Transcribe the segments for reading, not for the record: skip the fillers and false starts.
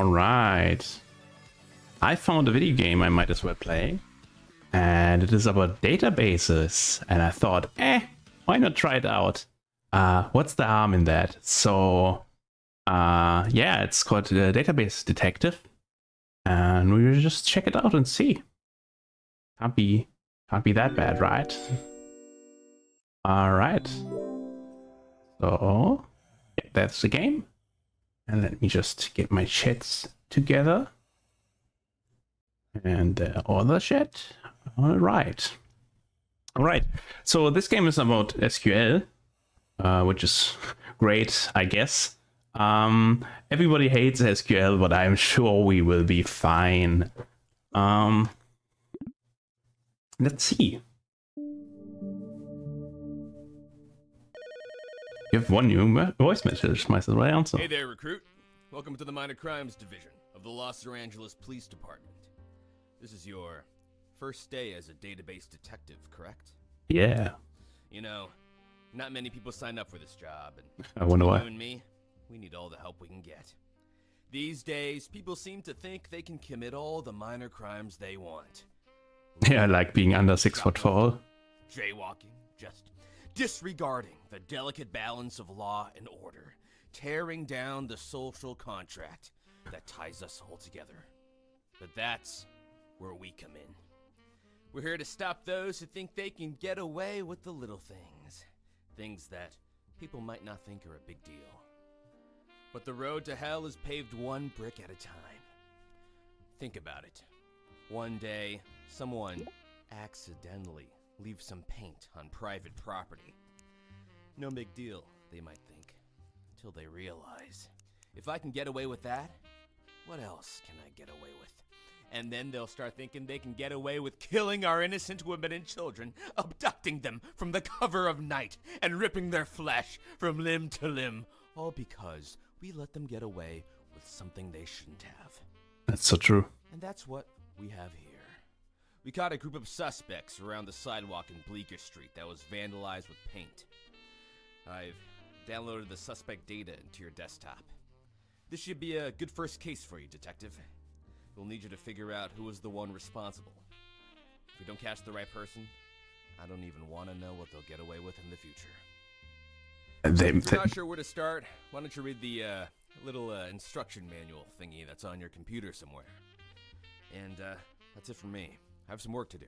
Alright. I found a video game I might as well play. And it is about databases. And I thought, why not try it out? What's the harm in that? So, yeah, it's called Database Detective. And we will just check it out and see. Can't be that bad, right? Alright. So, yeah, that's the game. And let me just get my chats together. And all the chat. Alright. Alright. So this game is about SQL, which is great, I guess. Everybody hates SQL, but I'm sure we will be fine. Let's see. You have one new voice message, might as well answer. Hey there, recruit. Welcome to the Minor Crimes Division of the Los Angeles Police Department. This is your first day as a database detective, correct? Yeah. You know, not many people sign up for this job, and I wonder why. you and me, we need all the help we can get. These days, people seem to think they can commit all the minor crimes they want. Yeah, like being under 6 foot tall. Jaywalking, just disregarding the delicate balance of law and order, tearing down the social contract that ties us all together. But that's where we come in. We're here to stop those who think they can get away with the little things. Things that people might not think are a big deal. But the road to hell is paved one brick at a time. Think about it. One day, someone accidentally leaves some paint on private property. No big deal, they might think, until they realize, if I can get away with that, what else can I get away with? And then they'll start thinking they can get away with killing our innocent women and children, abducting them from the cover of night, and ripping their flesh from limb to limb, all because we let them get away with something they shouldn't have. That's so true. And that's what we have here. We caught a group of suspects around the sidewalk in Bleecker Street that was vandalized with paint. I've downloaded the suspect data into your desktop. This should be a good first case for you, Detective. We'll need you to figure out who was the one responsible. If we don't catch the right person, I don't even want to know what they'll get away with in the future. If you're not sure where to start, why don't you read the little instruction manual thingy that's on your computer somewhere. And that's it for me. I have some work to do,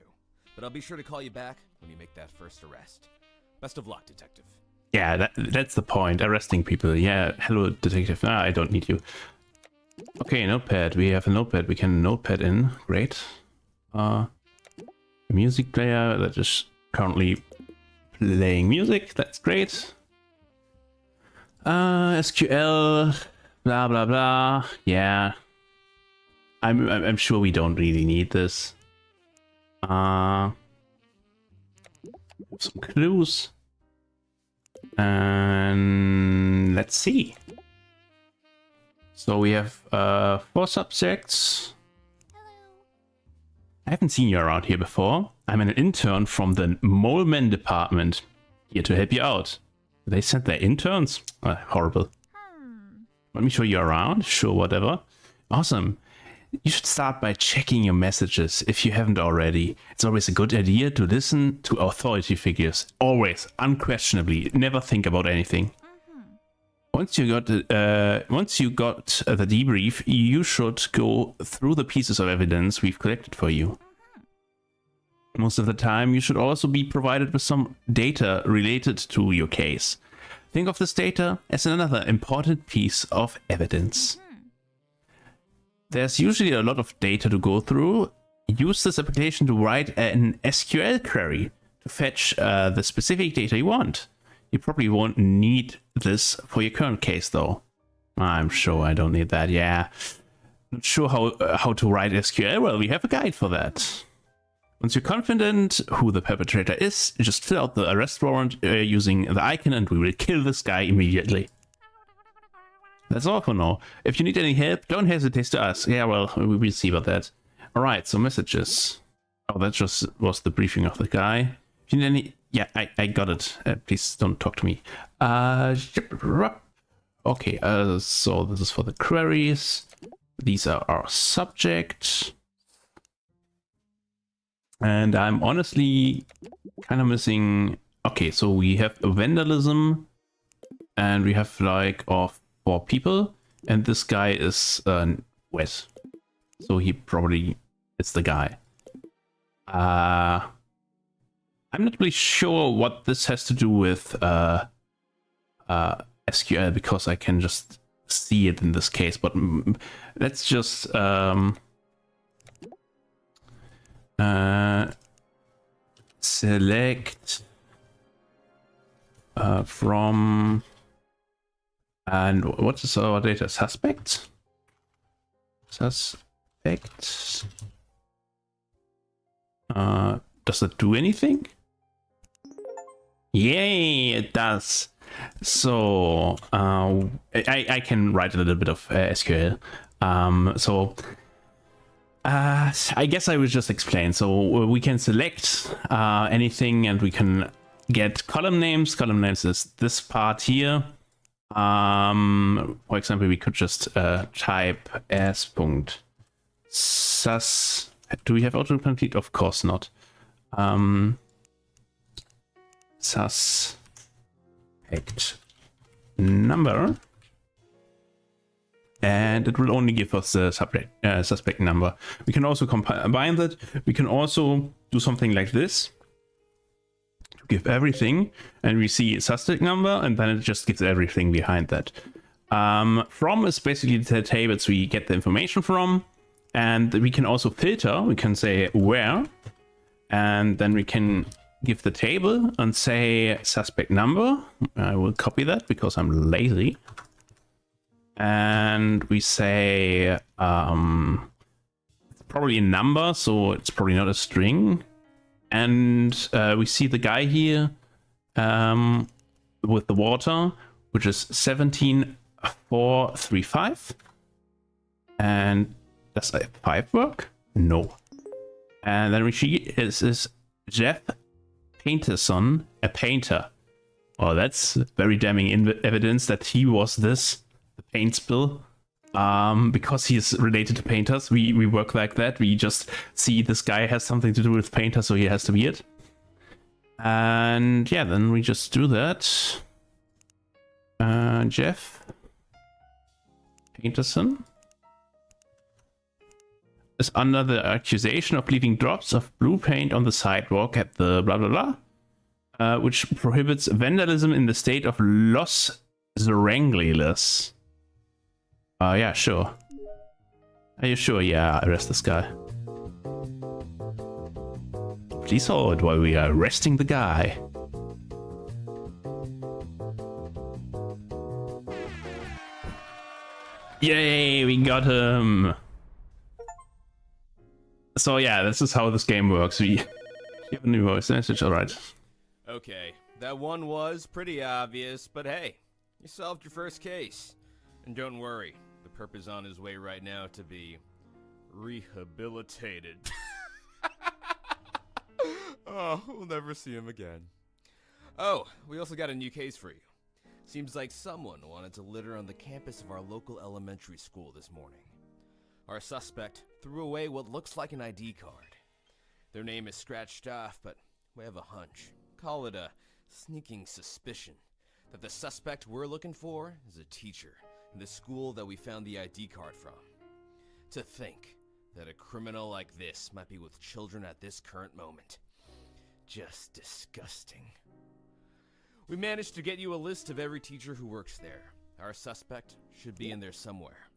but I'll be sure to call you back when you make that first arrest. Best of luck, Detective. Yeah, that's the point. Arresting people. Yeah, hello, detective. Ah, I don't need you. Okay, notepad. We have a notepad. We can notepad in. Great. Music player that is currently playing music. That's great. SQL. Blah blah blah. Yeah. I'm sure we don't really need this. Some clues. And let's see. So we have 4 subjects. Hello. I haven't seen you around here before. I'm an intern from the Moleman department. Here to help you out. They sent their interns? Horrible. Let me show you around. Sure, whatever. Awesome. You should start by checking your messages if you haven't already. It's always a good idea to listen to authority figures. Always, unquestionably. Never think about anything. Once you got the debrief, you should go through the pieces of evidence we've collected for you. Most of the time, you should also be provided with some data related to your case. Think of this data as another important piece of evidence. There's usually a lot of data to go through. Use this application to write an SQL query to fetch the specific data you want. You probably won't need this for your current case, though. I'm sure I don't need that, yeah. Not sure how to write SQL? Well, we have a guide for that. Once you're confident who the perpetrator is, just fill out the arrest warrant using the icon and we will kill this guy immediately. That's all for now. If you need any help, don't hesitate to ask. Yeah, well, we will see about that. Alright, so messages. Oh, that just was the briefing of the guy. If you need any... Yeah, I got it. Please don't talk to me. Okay, so this is for the queries. these are our subject. And I'm honestly kind of missing. Okay, so we have a vandalism, and we have like 4 people, and this guy is wet, so he probably is the guy. I'm not really sure what this has to do with SQL, because I can just see it in this case, but let's just select from, and what is our data? Suspect. Does it do anything? Yay, it does. So I can write a little bit of SQL. I guess I will just explain. So we can select anything, and we can get column names. Column names is this part here. For example, we could just type s.sus. Do we have autocomplete? Of course not. Suspect number, and it will only give us the suspect number. We can also combine that. We can also do something like this to give everything, and we see suspect number, and then it just gives everything behind that. From is basically the tables we get the information from, and we can also filter. We can say where, and then we can give the table and say suspect number. I will copy that because I'm lazy. And we say it's probably a number, so it's probably not a string. And we see the guy here with the water, which is 17435. And does a 5 work? No. And then we see is Jeff Painterson a painter? Well, that's very damning evidence that he was the paint spill. Because he is related to painters, we work like that. We just see this guy has something to do with painters, so he has to be it. And yeah, then we just do that. Jeff Painterson is under the accusation of leaving drops of blue paint on the sidewalk at the blah blah blah, which prohibits vandalism in the state of Los Angeles. Yeah, sure. Are you sure? Yeah, arrest this guy. Please hold while we are arresting the guy. Yay, we got him. So yeah, this is how this game works. We have a new voice message, alright. Okay, that one was pretty obvious, but hey, you solved your first case. And don't worry, the perp is on his way right now to be rehabilitated. Oh, we'll never see him again. Oh, we also got a new case for you. Seems like someone wanted to litter on the campus of our local elementary school this morning. Our suspect threw away what looks like an ID card. Their name is scratched off, but we have a hunch. Call it a sneaking suspicion that the suspect we're looking for is a teacher in the school that we found the ID card from. To think that a criminal like this might be with children at this current moment. Just disgusting. We managed to get you a list of every teacher who works there. Our suspect should be in there somewhere.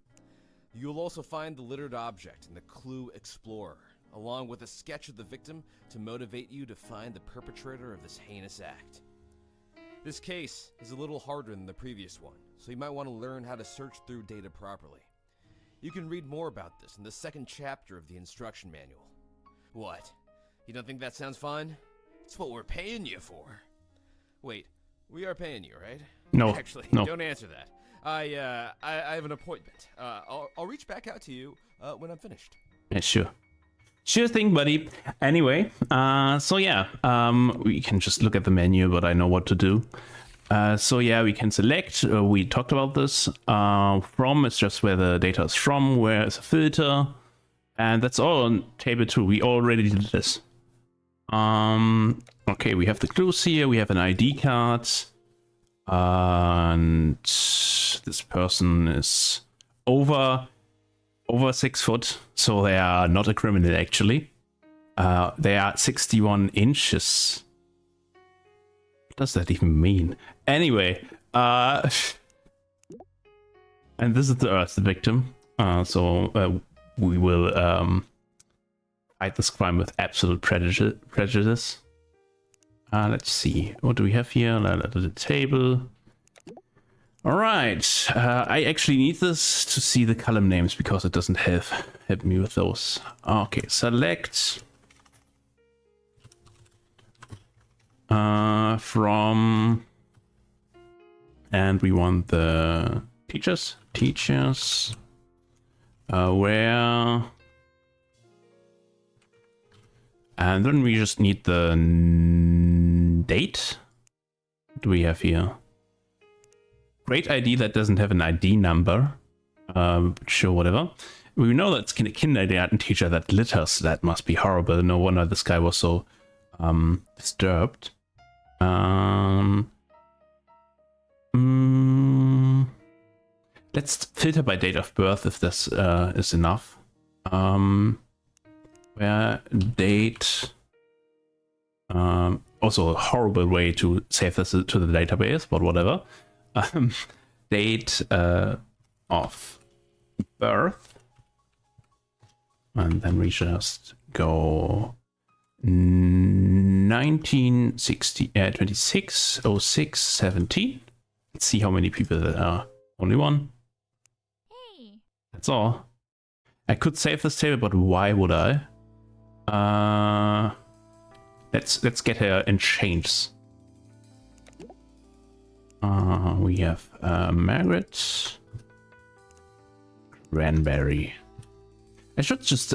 You'll also find the littered object in the Clue Explorer, along with a sketch of the victim to motivate you to find the perpetrator of this heinous act. This case is a little harder than the previous one, so you might want to learn how to search through data properly. You can read more about this in the second chapter of the instruction manual. What? You don't think that sounds fun? It's what we're paying you for. Wait, we are paying you, right? No. Actually, no. Don't answer that. I have an appointment. I'll reach back out to you when I'm finished. Yeah, sure. Sure thing, buddy. Anyway, so yeah, we can just look at the menu, but I know what to do. So yeah, we can select. We talked about this. From is just where the data is from. Where is a filter, and that's all on table 2. We already did this. Okay, we have the clues here. We have an ID card, and this person is over 6 foot, so they are not a criminal actually. They are 61 inches. What does that even mean? Anyway, and this is the Earth, the victim. So we will fight this crime with absolute prejudice. Let's see, what do we have here? The table. All right, I actually need this to see the column names because it doesn't help me with those. Okay, select from, and we want the teachers, where, and then we just need the date. What do we have here? Great ID that doesn't have an ID number. Sure, whatever. We know that's a kindergarten teacher that litters. That must be horrible. No wonder this guy was so disturbed. Let's filter by date of birth if this is enough. Where date. Also a horrible way to save this to the database, but whatever. Date of birth, and then we just go 1960 26 06 17. Let's see how many people there are. Only one. Hey. That's all. I could save this table, but why would I? Let's get her in change. We have Margaret Cranberry. I should just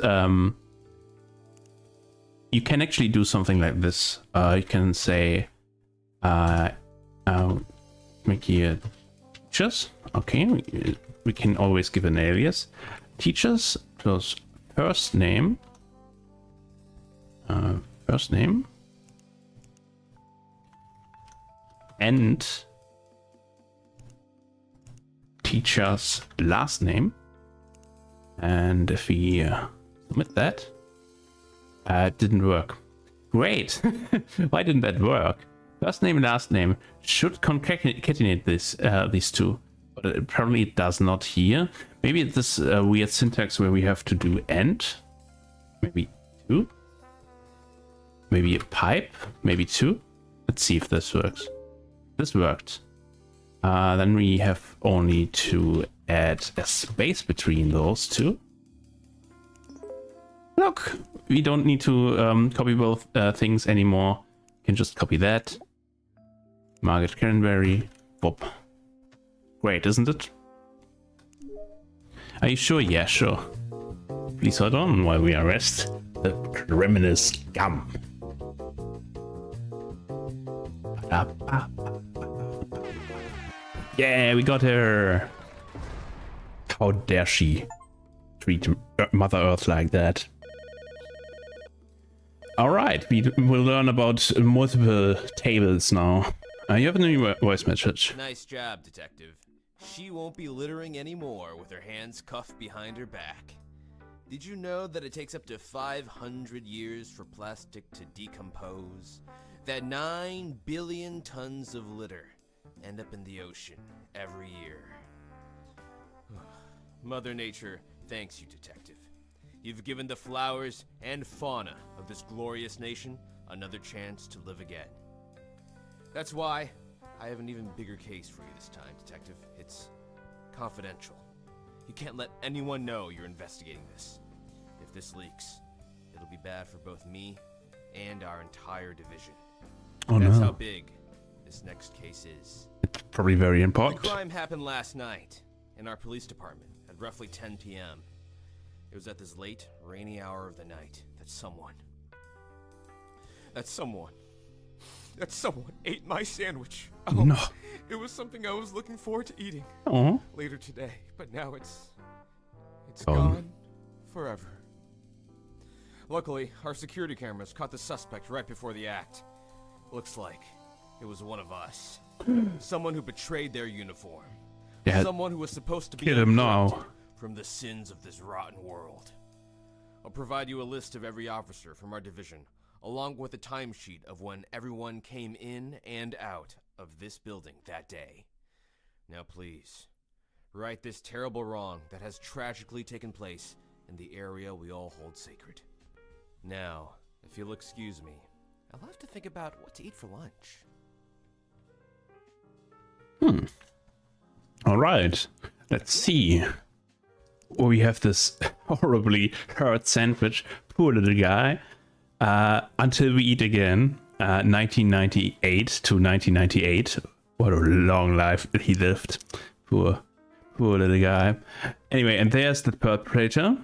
you can actually do something like this. You can say make here teachers. Okay, we can always give an alias. Teachers plus first name. And teacher's last name. And if we submit that, it didn't work. Great. Why didn't that work? First name and last name should concatenate these two, but apparently it does not here. Maybe it's this weird syntax where we have to do and. Maybe 2. Maybe a pipe. Maybe 2. Let's see if this works. This worked. Then we have only to add a space between those two. Look, we don't need to copy both things anymore. We can just copy that. Margaret Cranberry. Whoop. Great, isn't it? Are you sure? Yeah, sure. Please hold on while we arrest the criminal scum. Yeah, we got her. How dare she treat Mother Earth like that? Alright, we will learn about multiple tables now. You have a new voice message. Nice job, Detective. She won't be littering anymore with her hands cuffed behind her back. Did you know that it takes up to 500 years for plastic to decompose? That 9 billion tons of litter end up in the ocean every year. Mother Nature thanks you, Detective. You've given the flowers and fauna of this glorious nation another chance to live again. That's why I have an even bigger case for you this time, Detective. It's confidential. You can't let anyone know you're investigating this. If this leaks, it'll be bad for both me and our entire division. Oh, That's no. how big this next case is. It's probably very The important. crime happened last night in our police department at roughly 10 p.m. It was at this late, rainy hour of the night that someone that someone ate my sandwich. No. It was something I was looking forward to eating later today, but now it's gone forever. Luckily, our security cameras caught the suspect right before the act. Looks like it was one of us. Someone who betrayed their uniform. Yeah. Someone who was supposed to be Kill him uncorrupted now. from the sins of this rotten world. I'll provide you a list of every officer from our division, along with a timesheet of when everyone came in and out of this building that day. Now please, right this terrible wrong that has tragically taken place in the area we all hold sacred. Now, if you'll excuse me, I'll have to think about what to eat for lunch. All right. Let's see. Oh, we have this horribly hurt sandwich. Poor little guy. Until we eat again. 1998 to 1998. What a long life he lived. Poor little guy. Anyway, and there's the perpetrator.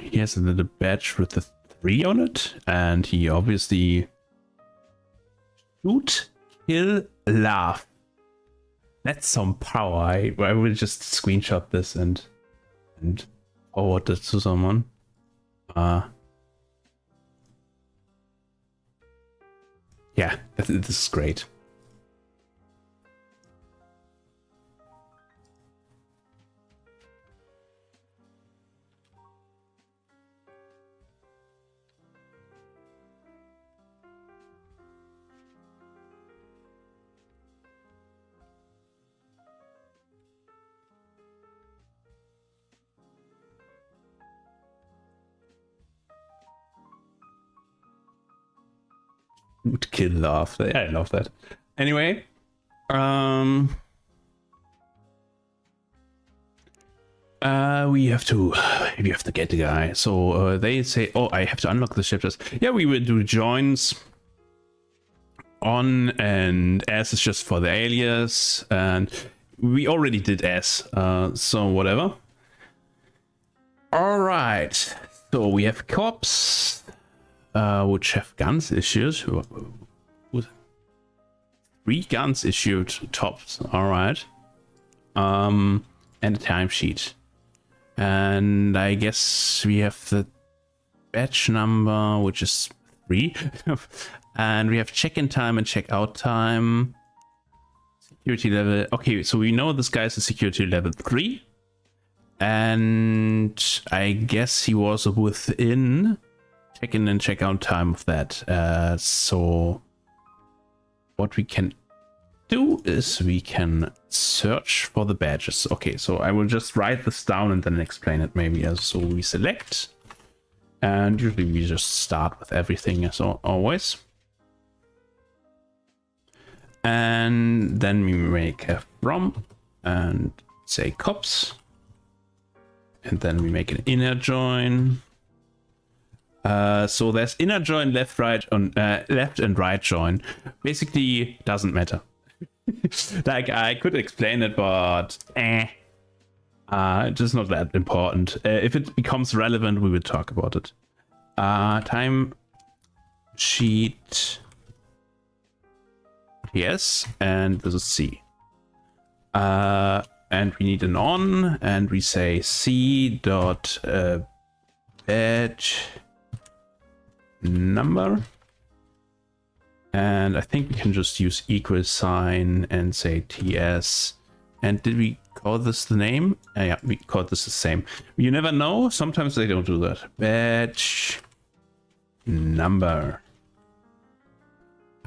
He has a little badge with the 3 on it. And he obviously... Shoot, kill, laugh. That's some power. I will just screenshot this and forward it to someone. Yeah, this is great. Would kill laugh. Yeah, I love that. Anyway, we have to get the guy. So they say, oh, I have to unlock the chapters. Yeah, we will do joins on, and S is just for the alias, and we already did S, so whatever. All right, so we have cops, which have guns issued. 3 guns issued tops. All right, and a timesheet. And I guess we have the batch number, which is 3. And we have check-in time and check-out time. Security level. Okay, so we know this guy's a security level 3. And I guess he was within check-in and check-out time of that. So what we can do is we can search for the badges. Okay, so I will just write this down and then explain it maybe. So we select, and usually we just start with everything as always. And then we make a from and say cops, and then we make an inner join. So there's inner join, left, right, on left and right join. Basically, doesn't matter. Like, I could explain it, but just not that important. If it becomes relevant, we will talk about it. Time sheet. Yes, and this is C. And we need an on, and we say C dot badge number. And I think we can just use equal sign and say TS. And did we call this the name? Yeah, we called this the same. You never know. Sometimes they don't do that. Badge number.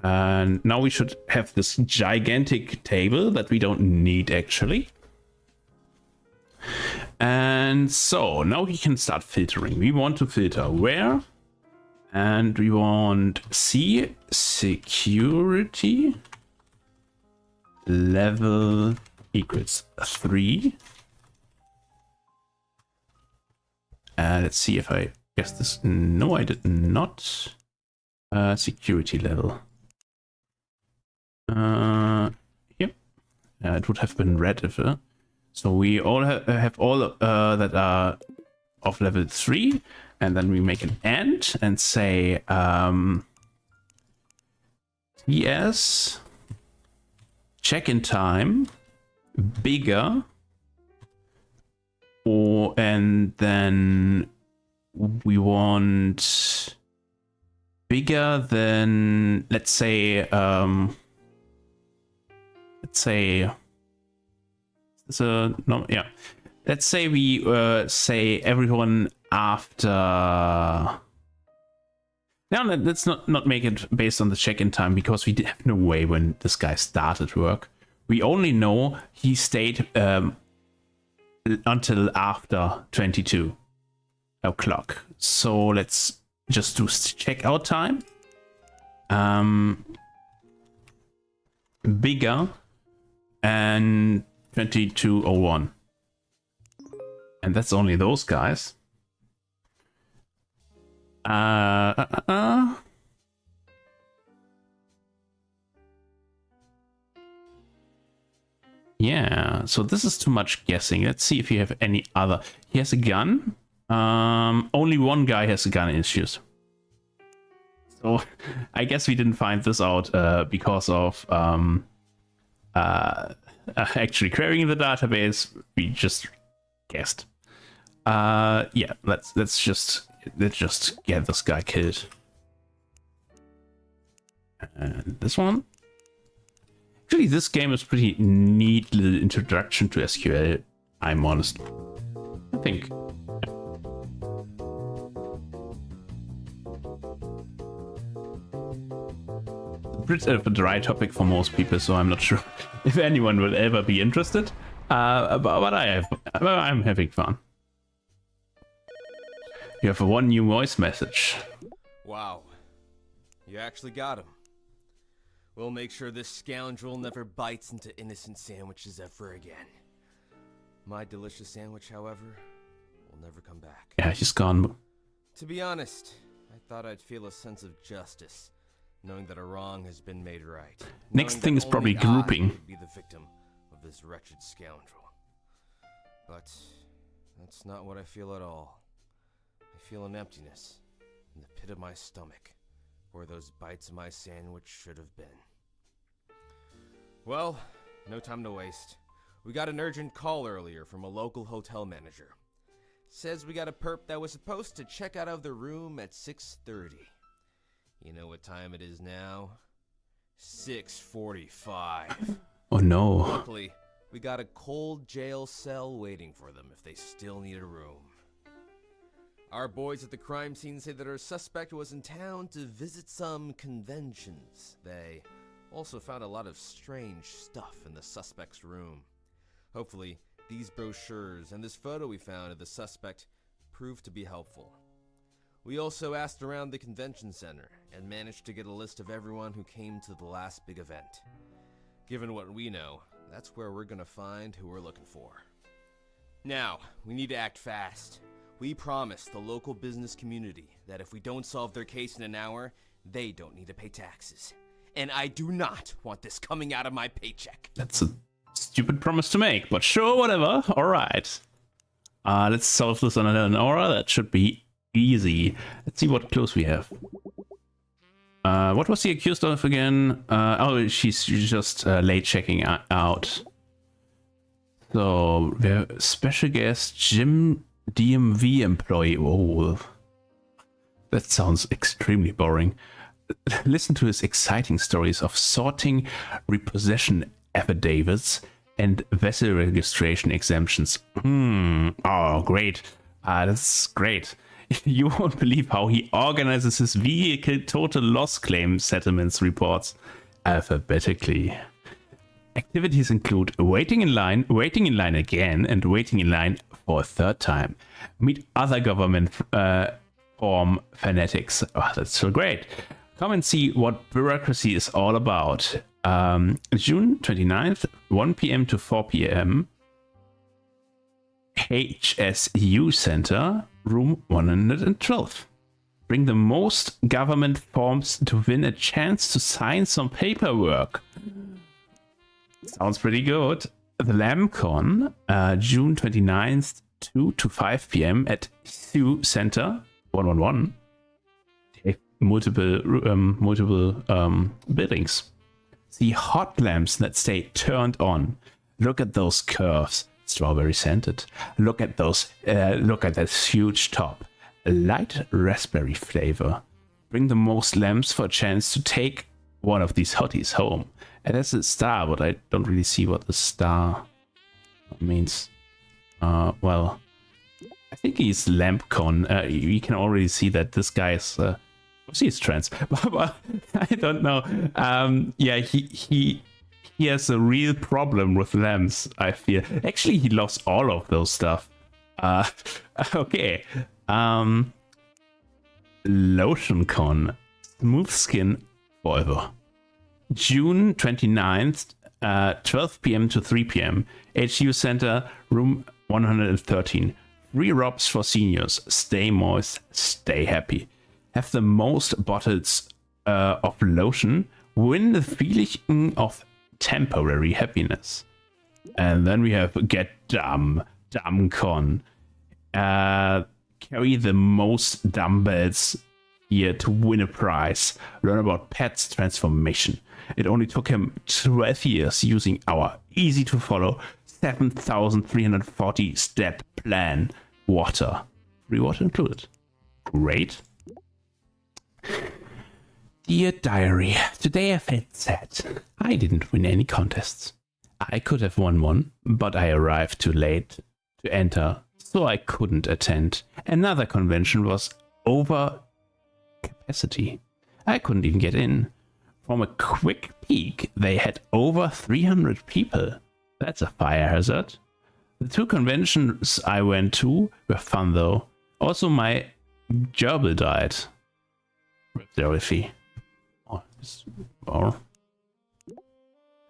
And now we should have this gigantic table that we don't need actually. And so now we can start filtering. We want to filter where, and we want C security level equals 3. Let's see if I guess this. No, I did not. Security level. Yep. It would have been red if. So we all have all that are of level 3, and then we make an and say TS, check-in time, bigger, and then we want bigger than, let's say, no, yeah. Let's say we say everyone after. Now let's not make it based on the check-in time, because we have no way when this guy started work. We only know he stayed until after 22 o'clock. So let's just do checkout time. Bigger and 22:01. And that's only those guys. Yeah, so this is too much guessing. Let's see if you have any other. He has a gun. Only one guy has a gun issues. So I guess we didn't find this out because of actually querying the database. We just guessed. Yeah, let's just get this guy killed. And this one. Actually, this game is pretty neat little introduction to SQL. I'm honest. I think. A bit of a dry topic for most people, so I'm not sure if anyone will ever be interested. But I'm having fun. You have one new voice message. Wow. You actually got him. We'll make sure this scoundrel never bites into innocent sandwiches ever again. My delicious sandwich, however, will never come back. Yeah, he's gone. To be honest, I thought I'd feel a sense of justice, knowing that a wrong has been made right. Next thing is probably grouping. I would be the victim of this wretched scoundrel. But that's not what I feel at all. I feel an emptiness in the pit of my stomach, where those bites of my sandwich should have been. Well, no time to waste. We got an urgent call earlier from a local hotel manager. Says we got a perp that was supposed to check out of the room at 6:30. You know what time it is now? 6:45. Oh no. Luckily, we got a cold jail cell waiting for them if they still need a room. Our boys at the crime scene say that our suspect was in town to visit some conventions. They also found a lot of strange stuff in the suspect's room. Hopefully, these brochures and this photo we found of the suspect proved to be helpful. We also asked around the convention center and managed to get a list of everyone who came to the last big event. Given what we know, that's where we're gonna find who we're looking for. Now, we need to act fast. We promised the local business community that if we don't solve their case in an hour, they don't need to pay taxes. And I do not want this coming out of my paycheck. That's a stupid promise to make, but sure, whatever. All right. Let's solve this in an hour. That should be easy. Let's see what clues we have. What was he accused of again? Oh, she's just late checking out. So, we have special guest Jim, DMV employee. Oh, that sounds extremely boring. Listen to his exciting stories of sorting repossession affidavits and vessel registration exemptions. Oh, great. That's great. You won't believe how he organizes his vehicle total loss claim settlements reports alphabetically. Activities include waiting in line again, and waiting in line for a third time. Meet other government form fanatics. Oh, that's so great. Come and see what bureaucracy is all about. June 29th, 1 p.m. to 4 p.m. HSU Center, room 112. Bring the most government forms to win a chance to sign some paperwork. Sounds pretty good. The LambCon, June 29th, 2 to 5 p.m. at HSU Center, 111. multiple buildings. The hot lamps that stay turned on. Look at those curves, strawberry scented. Look at those. Look at that huge top, a light raspberry flavor. Bring the most lamps for a chance to take one of these hotties home. And that's a star, but I don't really see what the star means. Well, I think he's LampCon. You can already see that this guy is. He's trans, but I don't know. Yeah, he has a real problem with lamps, I feel. Actually, he lost all of those stuff. Okay. LotionCon. Smooth skin forever. June 29th, 12 p.m. to 3 p.m. HU Center, room 113. Free robs for seniors. Stay moist, stay happy. Have the most bottles of lotion. Win the feeling of temporary happiness. And then we have Get Dumb. DumbCon. Carry the most dumbbells here to win a prize. Learn about Pet's transformation. It only took him 12 years using our easy to follow 7,340 step plan. Water. Free water included. Great. Dear Diary, today I felt sad. I didn't win any contests. I could have won one, but I arrived too late to enter, so I couldn't attend. Another convention was over capacity. I couldn't even get in. From a quick peek, they had over 300 people. That's a fire hazard. The 2 conventions I went to were fun though. Also my gerbil died. Dorothy. Or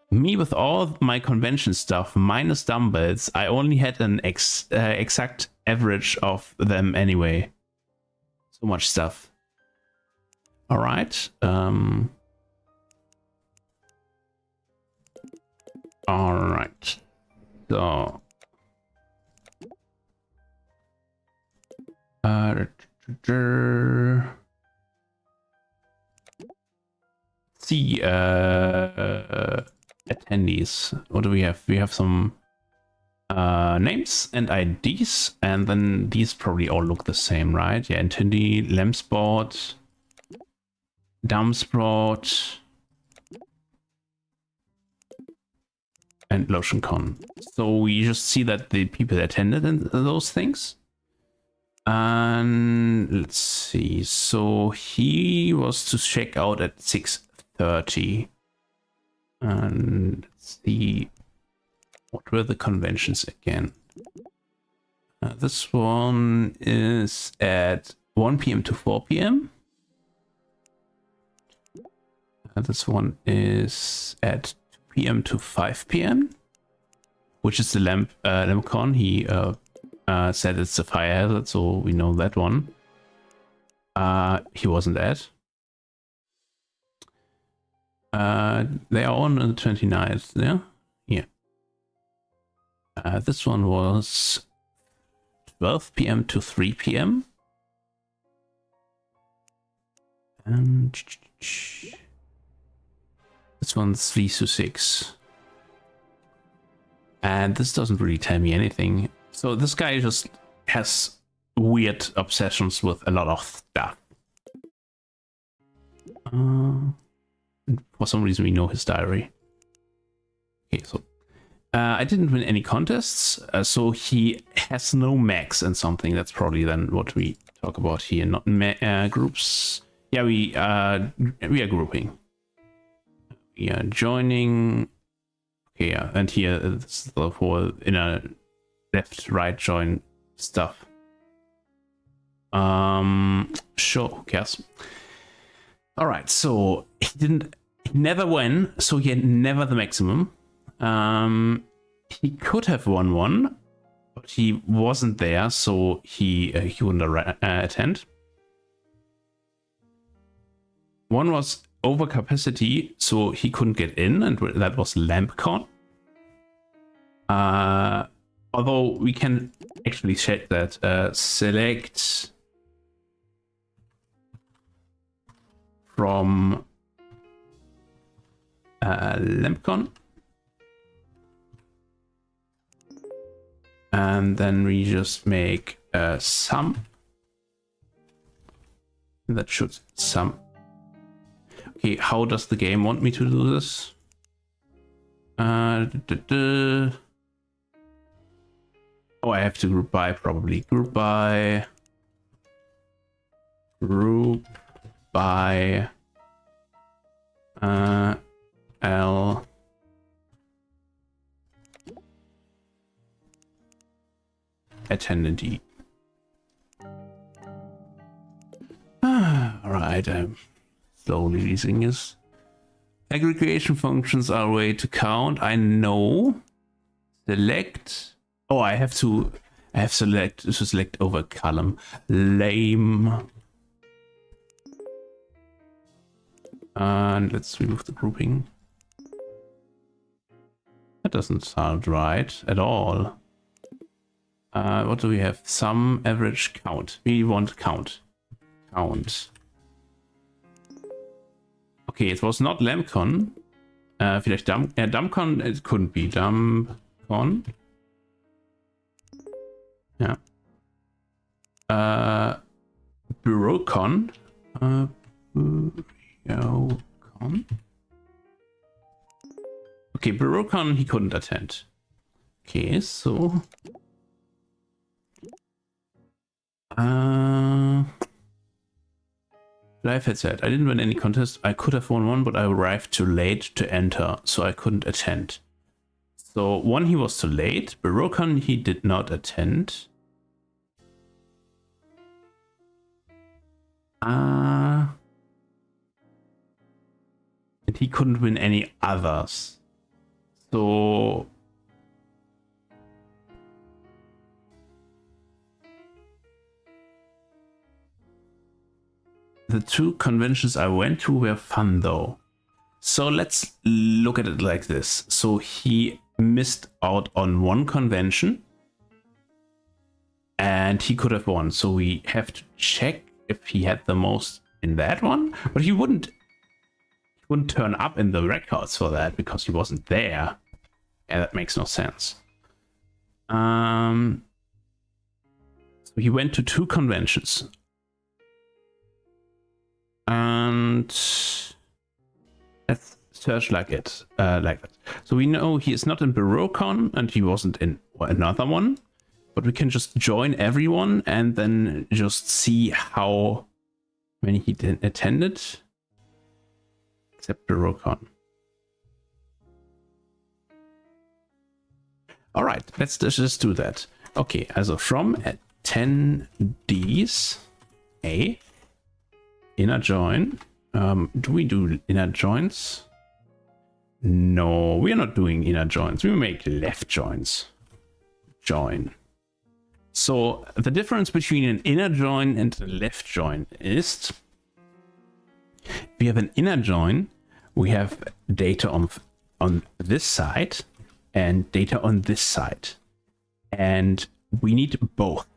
me with all my convention stuff minus dumbbells, I only had an exact average of them anyway. So much stuff. All right. All right. So. See attendees. What do we have? We have some names and IDs, and then these probably all look the same, right? Yeah, attendee, Lampsport, Dumbsport, and LotionCon. So we just see that the people attended and those things. And let's see. So he was to check out at 6:30. And let's see. What were the conventions again? This one is at 1 p.m. to 4 p.m. This one is at 2 p.m. to 5 p.m. Which is the LampCon. He said it's a fire hazard, so we know that one. He wasn't at. They are on the 29th, yeah? Yeah. This one was 12 p.m. to 3 p.m. And this one's 3 to 6. And this doesn't really tell me anything. So this guy just has weird obsessions with a lot of stuff. For some reason we know his diary. Okay, so I didn't win any contests, so he has no max and something. That's probably then what we talk about here, not groups. Yeah, we are grouping. We are joining. Okay, yeah, and here it's the whole inner left, right join stuff. Sure, who cares? All right, so he never won, so he had never the maximum. He could have won one, but he wasn't there, so he wouldn't attend. One was over capacity, so he couldn't get in, and that was LampCon. Although we can actually check that. Select from ⛚ and then we just make a sum that should sum. Okay, how does the game want me to do this? Oh, I have to group by, probably. Group by L attendee. Alright, I'm slowly using this. Aggregation functions are a way to count. I know. Select. Oh, I have to select over column. Lame. And let's remove the grouping. That doesn't sound right at all. What do we have? Sum, average, count. We want count. Count. Okay, it was not ⛚. Vielleicht ⛚, it couldn't be ⛚. Ja. ⛚. Okay, ⛚ he couldn't attend. Okay, so Life had said, I didn't win any contest. I could have won one, but I arrived too late to enter, so I couldn't attend. So one, he was too late. ⛚ he did not attend. And he couldn't win any others. So the two conventions I went to were fun though. So let's look at it like this. So he missed out on one convention and he could have won. So we have to check if he had the most in that one, but he wouldn't turn up in the records for that because he wasn't there. Yeah, that makes no sense. So he went to two conventions. And let's search like it, like that. So we know he is not in ⛚ and he wasn't in another one, but we can just join everyone and then just see how many he attended, except ⛚. All right, let's just do that. Okay, also from attendees, A. Inner join. Do we do inner joins? No, we are not doing inner joins. We make left joins. Join. So the difference between an inner join and a left join is, if we have an inner join, we have data on this side and data on this side. And we need both.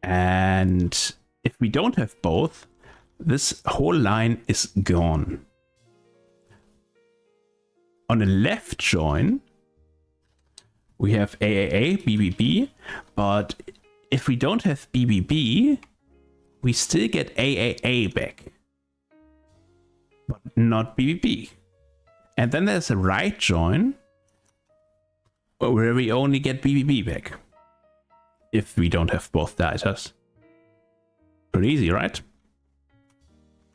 And if we don't have both, this whole line is gone. On a left join, we have AAA, BBB, but if we don't have BBB, we still get AAA back, but not BBB. And then there's a right join, where we only get BBB back, if we don't have both datas. Pretty easy, right?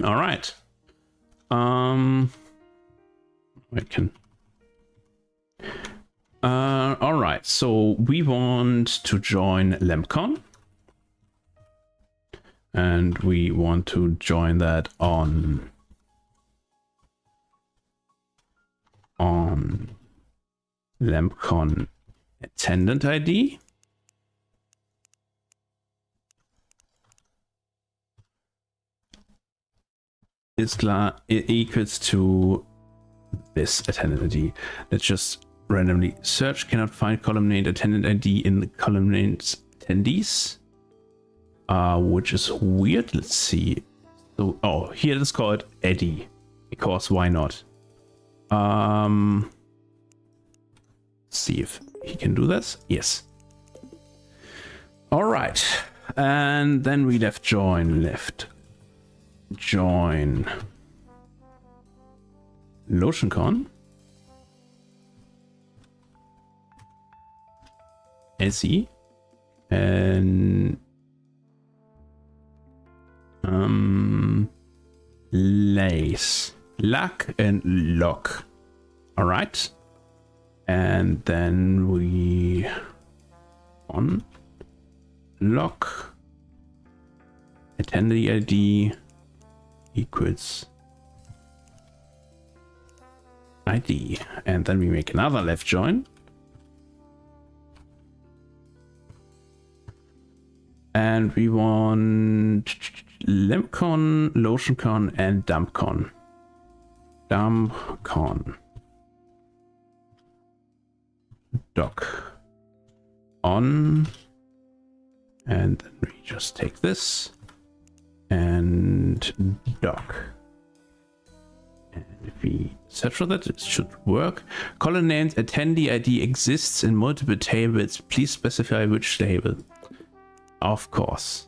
All right. We can. All right. So we want to join ⛚, and we want to join that on ⛚ attendant ID. Is it equals to this attendant ID. Let's just randomly search. Cannot find column named attendant ID in the column named attendees. which is weird. Let's see. So, oh, here let's call it Eddie, because why not? See if he can do this. Yes. All right, and then we left join ᛠᚱᚖᚾ᚞ᚖᚚ SE and lace luck and lock. All right, and then we on lock attendee ID equals ID, and then we make another left join, and we want lemcon, ᛠᚱᚖᚾ᚞ᚖ᚞, and dumpcon. Doc on, and then we just take this and doc. And if we search for that, it should work. Column named attendee ID exists in multiple tables. Please specify which table. Of course.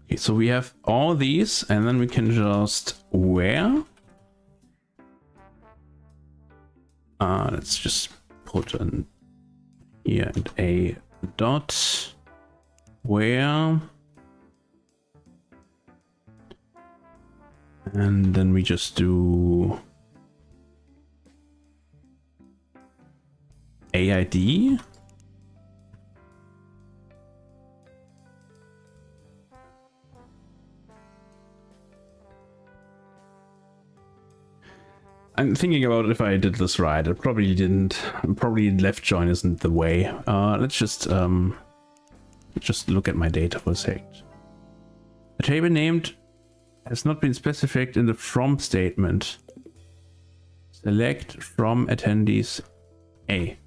Okay, so we have all these, and then we can just where. Let's just put an here and a dot where, and then we just do AID. I'm thinking about if I did this right. I probably didn't. Probably left join isn't the way. Let's just look at my data for a second. The table named has not been specified in the from statement. Select from attendees A.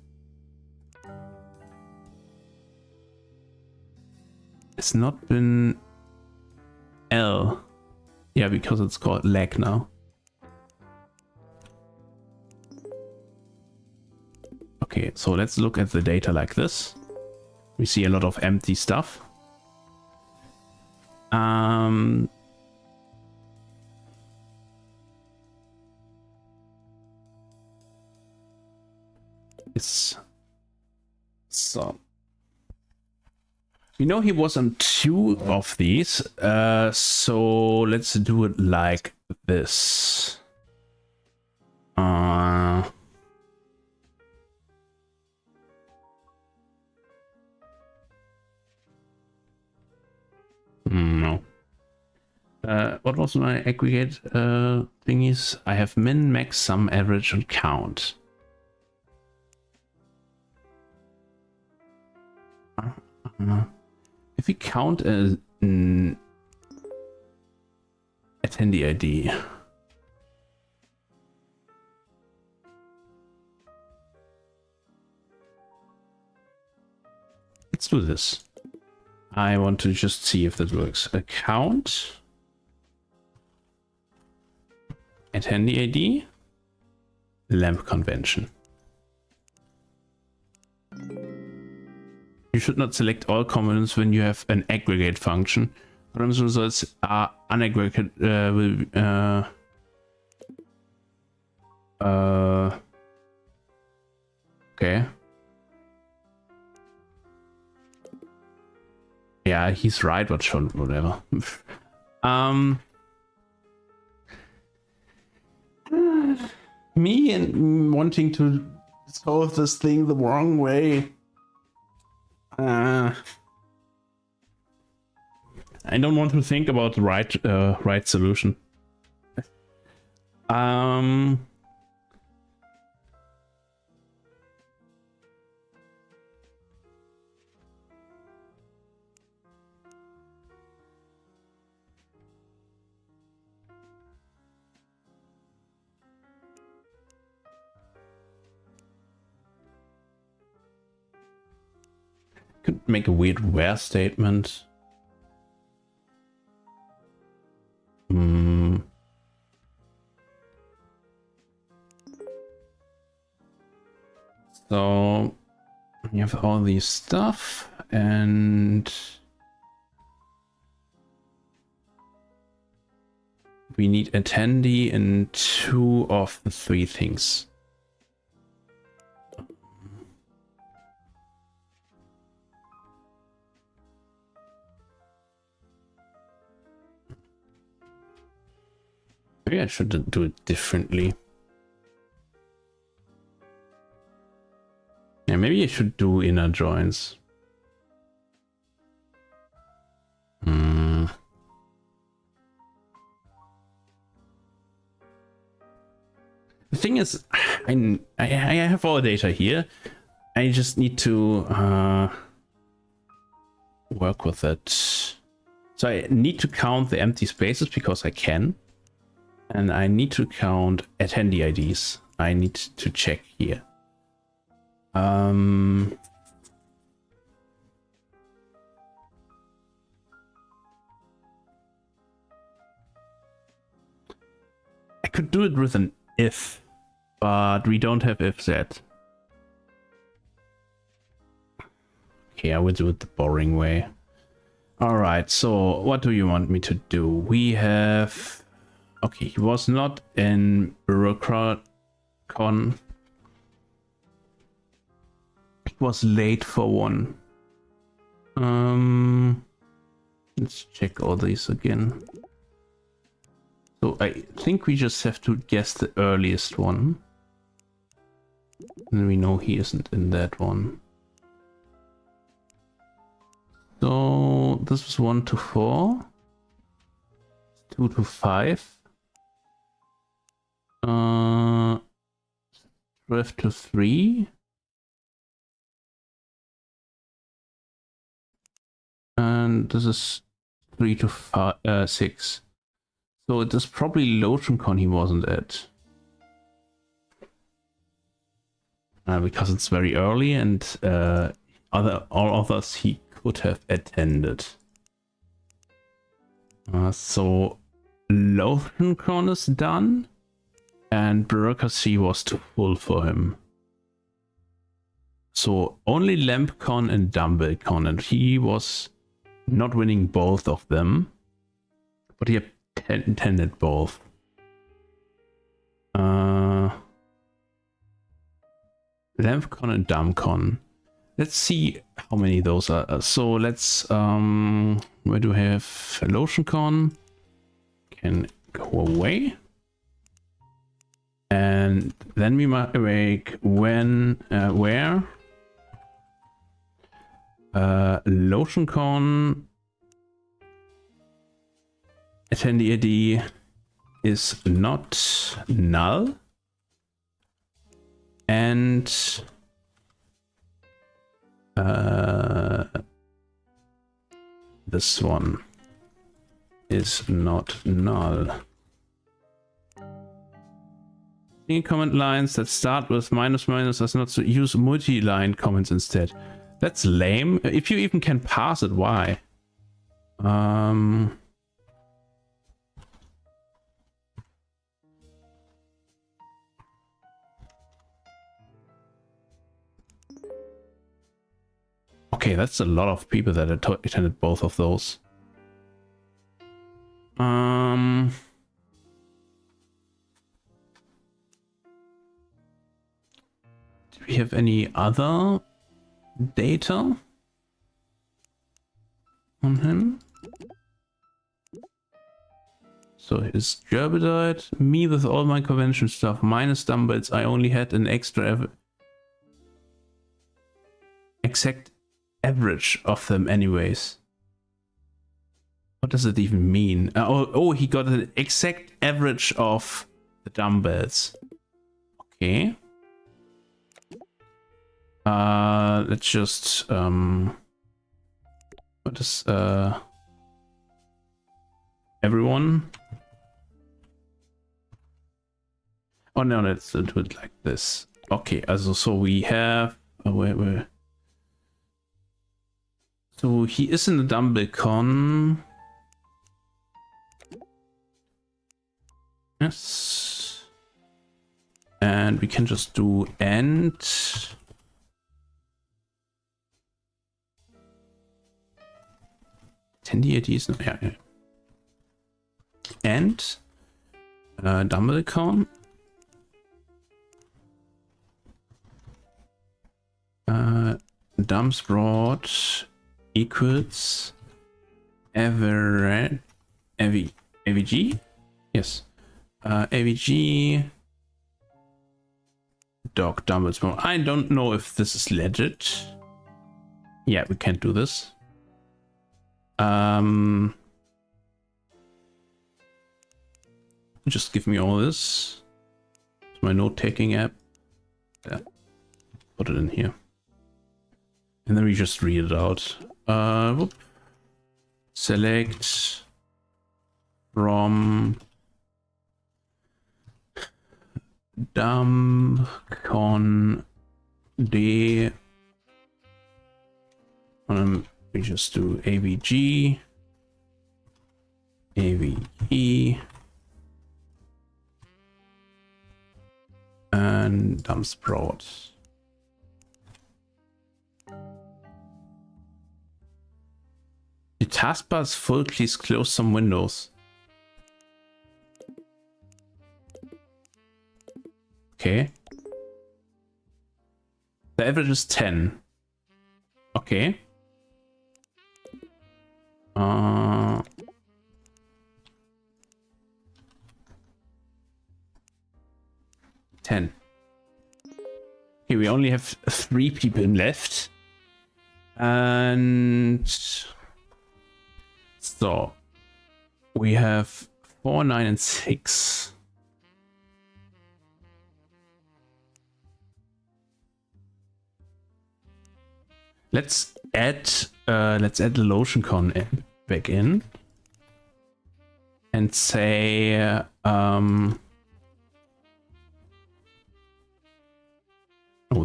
It's not been L. Yeah, because it's called lag now. Okay, so let's look at the data like this. We see a lot of empty stuff. It's so we know he was on 2 of these, so let's do it like this. No. What was my aggregate thingies? I have min, max, sum, average, and count. If we count as attendee ID, let's do this. I want to just see if that works. Account, attendee ID, lamp convention. You should not select all components when you have an aggregate function. Columns results are unaggregate. Okay. Yeah, he's right, but sure, whatever. Me and wanting to solve this thing the wrong way. I don't want to think about the right solution. Could make a weird where statement. So you have all these stuff, and we need attendee in 2 of the 3 things. Maybe I should do it differently. Yeah, maybe I should do inner joins. The thing is, I have all the data here. I just need to work with it. So I need to count the empty spaces because I can. And I need to count attendee IDs. I need to check here. I could do it with an if, but we don't have if yet. Okay, I will do it the boring way. Alright, so what do you want me to do? We have... Okay, he was not in ᛠᚱᚖᚾ᚞ᚖᚚ. He was late for one. Let's check all these again. So I think we just have to guess the earliest one. And we know he isn't in that one. So this was 1 to 4. 2 to 5. 12 to 3. And this is 3 to 6. So it is probably ᛠᚱᚖᚾ᚞ᚖᚚ he wasn't at. Because it's very early and all others he could have attended. So ᛠᚱᚖᚾ᚞ᚖᚚ is done, and bureaucracy was too full for him. So only LampCon and DumbleCon, and he was not winning both of them, but he attended both. LampCon and DumbCon. Let's see how many those are. So let's where do we have ᛠᚱᚖᚾ᚞ᚖ᚞? Can go away. And then we might make where ᛠᚱᚖᚾ᚞ᚖ᚞ attendee ID is not null, and this one is not null. Any comment lines that start with minus does not use multi-line comments instead. That's lame. If you even can pass it, why? Okay, that's a lot of people that attended both of those. Do we have any other data on him? So his Gerbidite, me with all my convention stuff, minus dumbbells, I only had an extra exact average of them anyways. What does it even mean? Oh, he got an exact average of the dumbbells. Okay. Let's just what is everyone? Oh no, let's do it like this. Okay, so we have where So he is in the ᛠᚱᚖᚾ᚞ᚖᚚ. Yes. And we can just do end. 10 deities? Yeah, yeah. And ᛠᚱᚖᚾ᚞ᚖ᚞. Dumps brought equals average AVG? Yes. AVG dog dumbbells. I don't know if this is legit. Yeah, we can't do this. Just give me all this. It's my note-taking app. Yeah. Put it in here. And then we just read it out. Whoop. Select from con d. We just do avg, avg, and dumps brought. The taskbar is full. Please close some windows. Okay. The average is 10. Okay. 10. Okay, we only have 3 people left. And so we have 4, 9, and 6. Let's add the ᛠᚱᚖᚾ᚞ᚖᚚ back in and say oh,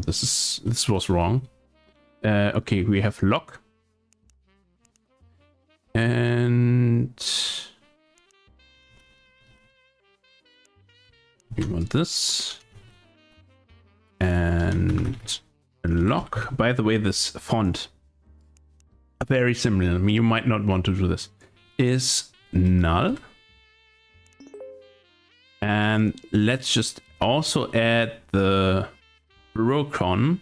this was wrong. Okay, we have lock and we want this and lock. By the way, this font, very similar. I mean, you might not want to do this. Is null. And let's just also add the ᛠᚱᚖᚾ᚞ᚖ᚞.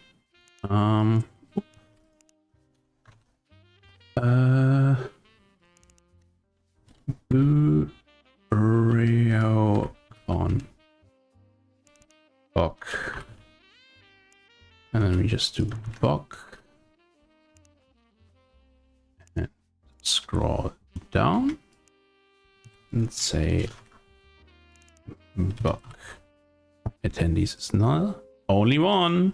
ᛠᚱᚖ᚞᚞ᚖ᚞. Bock. And then we just do bock. And scroll down and say bock. Attendees is null. Only one.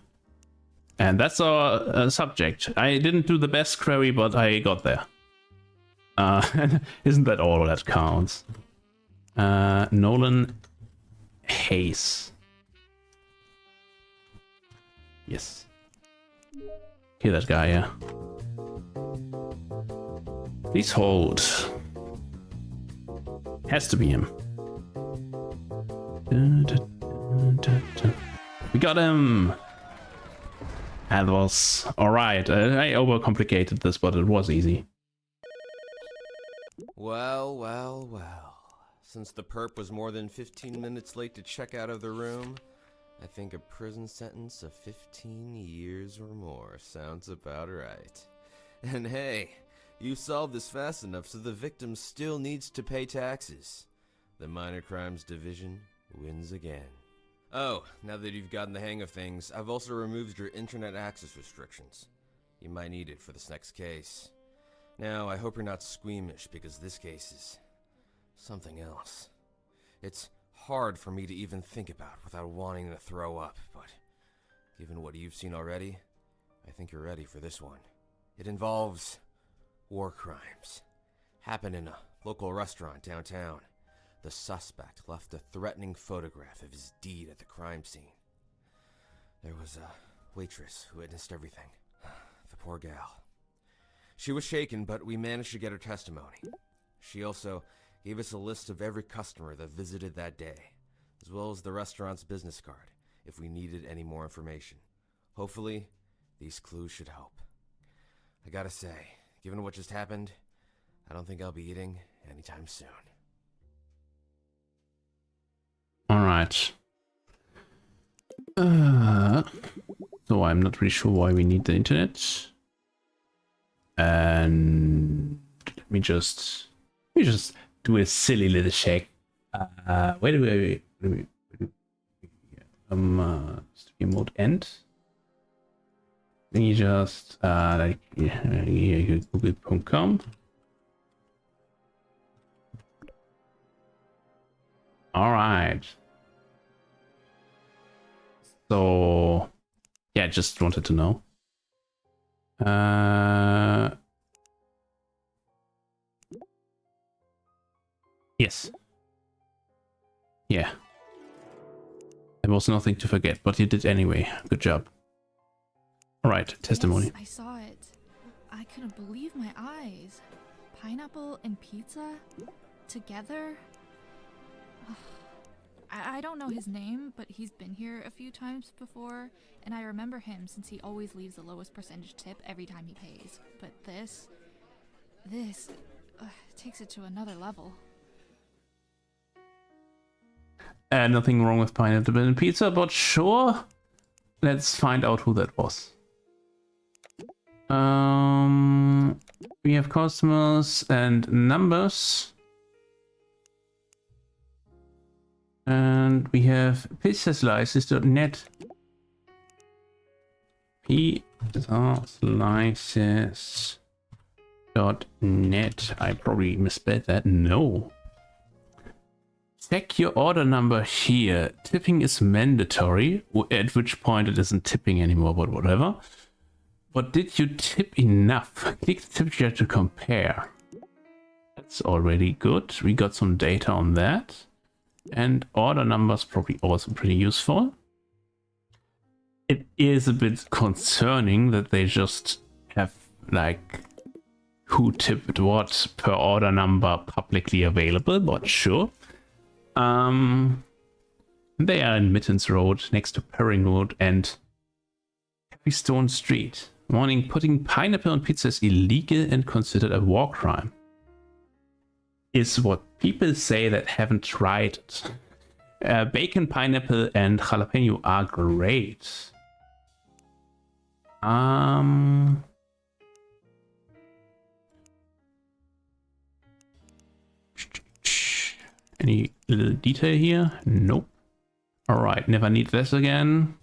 And that's our subject. I didn't do the best query, but I got there. Isn't that all that counts? Nolan Hayes. Yes. Okay, that guy, yeah. Please hold. Has to be him. We got him! That was alright. I overcomplicated this, but it was easy. Well, well, well. Since the perp was more than 15 minutes late to check out of the room, I think a prison sentence of 15 years or more sounds about right. And hey, you solved this fast enough so the victim still needs to pay taxes. The Minor Crimes Division wins again. Oh, now that you've gotten the hang of things, I've also removed your internet access restrictions. You might need it for this next case. Now, I hope you're not squeamish, because this case is something else. It's hard for me to even think about without wanting to throw up, but given what you've seen already, I think you're ready for this one. It involves war crimes. Happened in a local restaurant downtown. The suspect left a threatening photograph of his deed at the crime scene. There was a waitress who witnessed everything. The poor gal. She was shaken, but we managed to get her testimony. She also gave us a list of every customer that visited that day, as well as the restaurant's business card, if we needed any more information. Hopefully, these clues should help. I gotta say, given what just happened, I don't think I'll be eating anytime soon. Alright. So I'm not really sure why we need the internet. And let me just do a silly little check. Wait. Stream mode end. Let me just like google.com. All right. So yeah, just wanted to know. Yes. Yeah. There was nothing to forget, but you did anyway. Good job. All right, testimony. Yes, I saw it. I couldn't believe my eyes. Pineapple and pizza? Together? I don't know his name, but he's been here a few times before, and I remember him since he always leaves the lowest percentage tip every time he pays. But this takes it to another level. Nothing wrong with pineapple and pizza, but sure. Let's find out who that was. We have customers and numbers. And we have pizzaslices.net. Pizzaslices.net. I probably misspelled that. No. Check your order number here. Tipping is mandatory, at which point it isn't tipping anymore, but whatever. But did you tip enough? Click the tip share to compare. That's already good. We got some data on that. And order numbers probably also pretty useful. It is a bit concerning that they just have like who tipped what per order number publicly available, but sure. They are in Mittens Road, next to Perring Road and Happy Stone Street. Warning, putting pineapple on pizza is illegal and considered a war crime. Is what people say that haven't tried it. Bacon, pineapple, and jalapeno are great. Any little detail here? Nope. Alright, never need this again.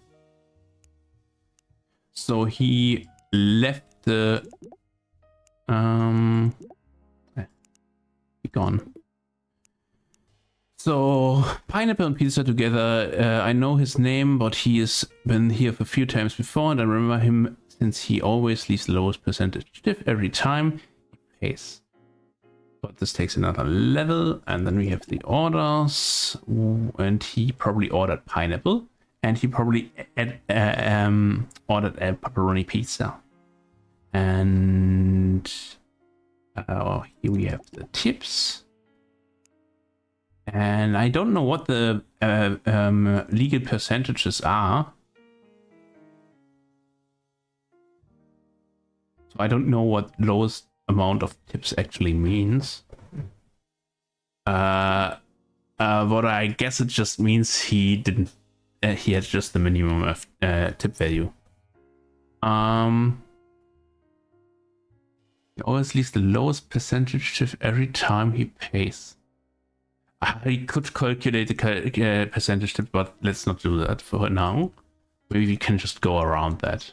So he left the... be gone. So, pineapple and pizza together. I know his name, but he has been here a few times before, and I remember him since he always leaves the lowest percentage tip every time he pays. But this takes another level, and then we have the orders, and he probably ordered pineapple, and he probably ordered a pepperoni pizza. And here we have the tips. And I don't know what the legal percentages are. So I don't know what lowest amount of tips actually means. But I guess it just means he didn't. He had just the minimum of tip value. He always leaves the lowest percentage tip every time he pays. He could calculate the percentage tip, but let's not do that for now. Maybe we can just go around that.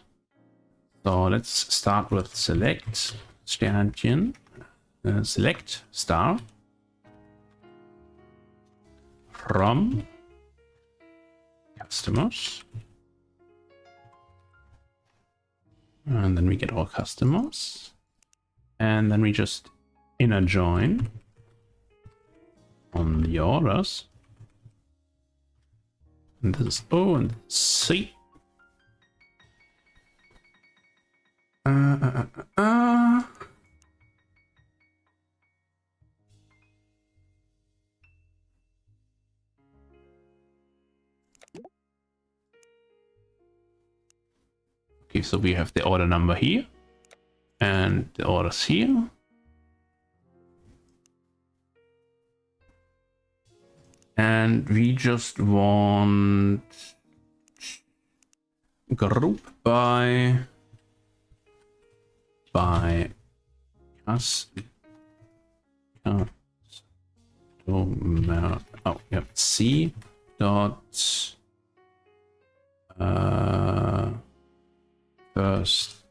So let's start with select Sternchen, select star from customers, and then we get all customers, and then we just inner join on the orders, and this is O and C. Okay, so we have the order number here and the orders here. And we just want group by customer. Oh, yeah, C dot first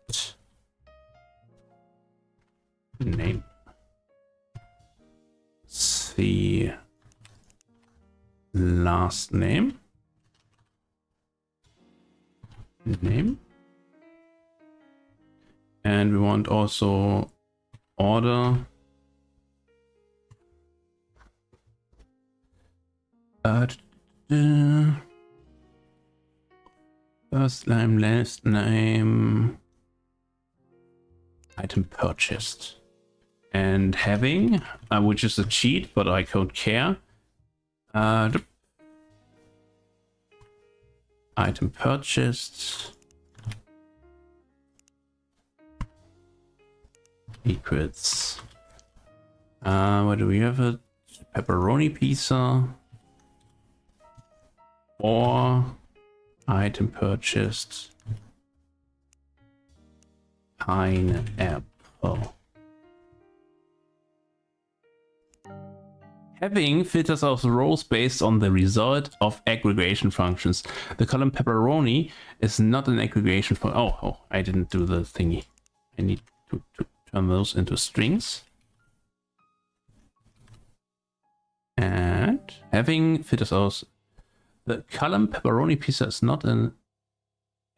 name. C last name. And we want also order first name, last name, item purchased, and having, which is a cheat, but I don't care. Item purchased equals what do we have? A pepperoni pizza or item purchased pineapple. Having filters out the rows based on the result of aggregation functions. The column pepperoni is not an aggregation function. Oh, I didn't do the thingy. I need to turn those into strings. And having filters out the column pepperoni pizza is not an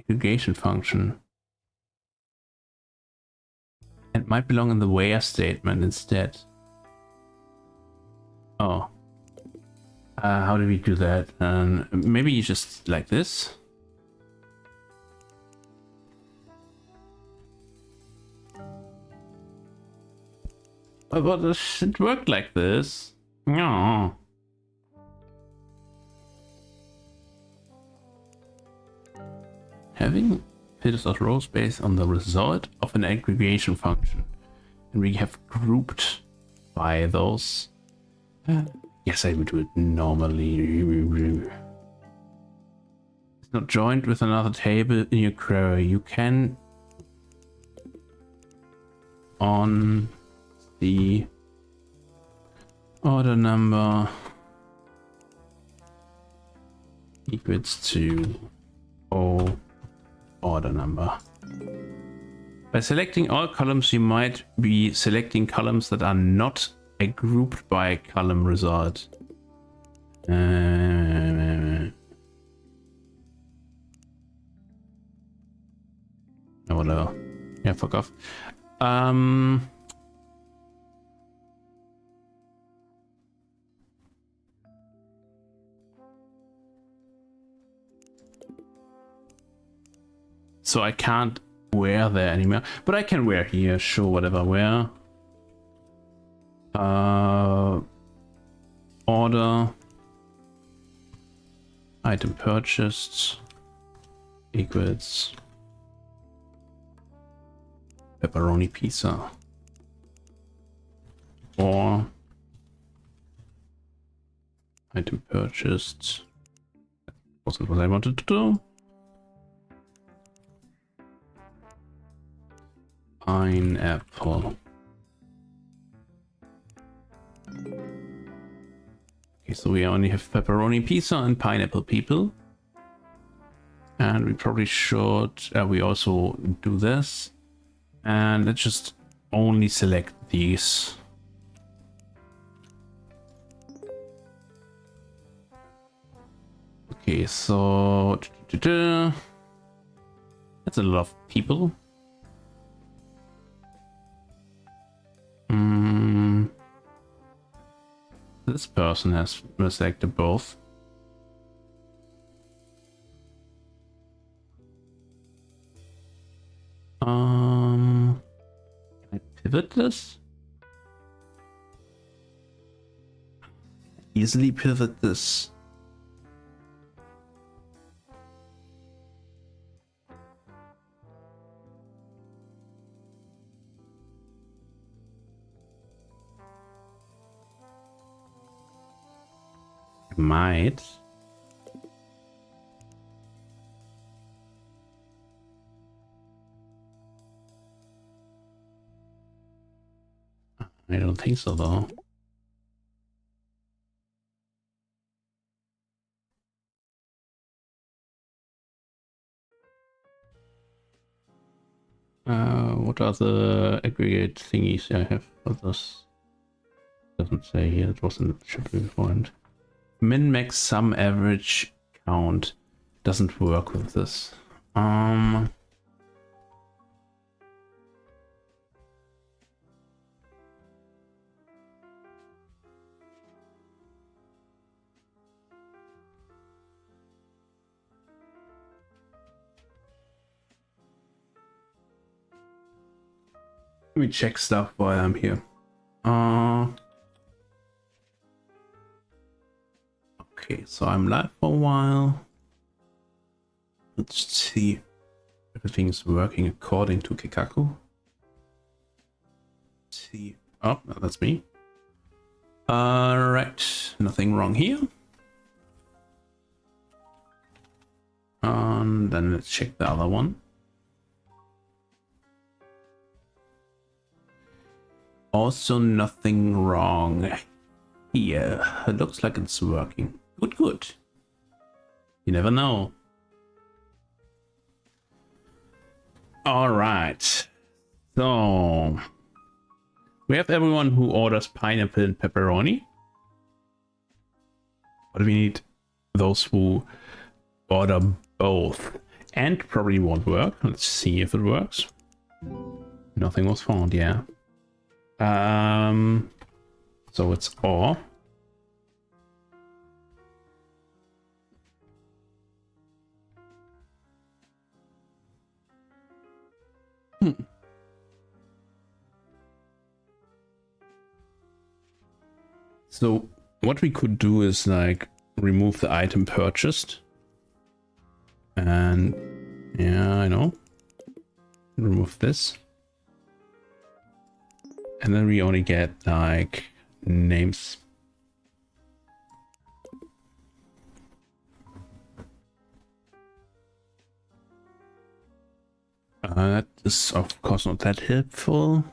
aggregation function. It might belong in the where statement instead. Oh, how do we do that? Maybe just like this. But it should work like this. No. Having filters of rows based on the result of an aggregation function, and we have grouped by those. Yes, I would do it normally. It's not joined with another table in your query. You can on the order number equals to O order number. By selecting all columns, you might be selecting columns that are not grouped by column result. Whatever. Yeah, fuck off. So I can't wear there anymore, but I can wear here. Sure, whatever. Where? Order item purchased equals pepperoni pizza, or item purchased. That wasn't what I wanted to do. Pineapple. Okay, so we only have pepperoni pizza and pineapple people. And we probably should, we also do this. And let's just only select these. Okay, so that's a lot of people. This person has selected both. Can I pivot this? Easily pivot this. Might. I don't think so, though. What are the aggregate thingies I have for this? Doesn't say here. It wasn't should be beforehand. Min, max, sum, average, count doesn't work with this. Let me check stuff while I'm here. Okay, so I'm live for a while. Let's see if everything's working according to Kikaku. Let's see. Oh, no, that's me. Right, nothing wrong here. And then let's check the other one. Also nothing wrong here. It looks like it's working. Good, good. You never know. All right. So we have everyone who orders pineapple and pepperoni. But we need those who order both. And probably won't work. Let's see if it works. Nothing was found, yeah. So it's or. So what we could do is like remove the item purchased. And yeah, I know. Remove this. And then we only get like names. That is of course not that helpful.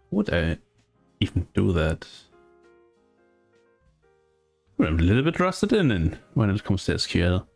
Would I even do that? I'm a little bit rusted in when it comes to SQL.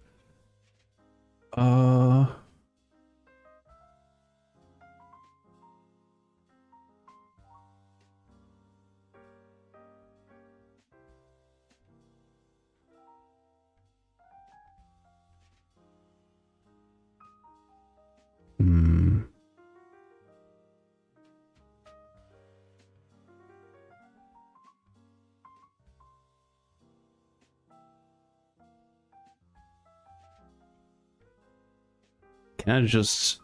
Can I just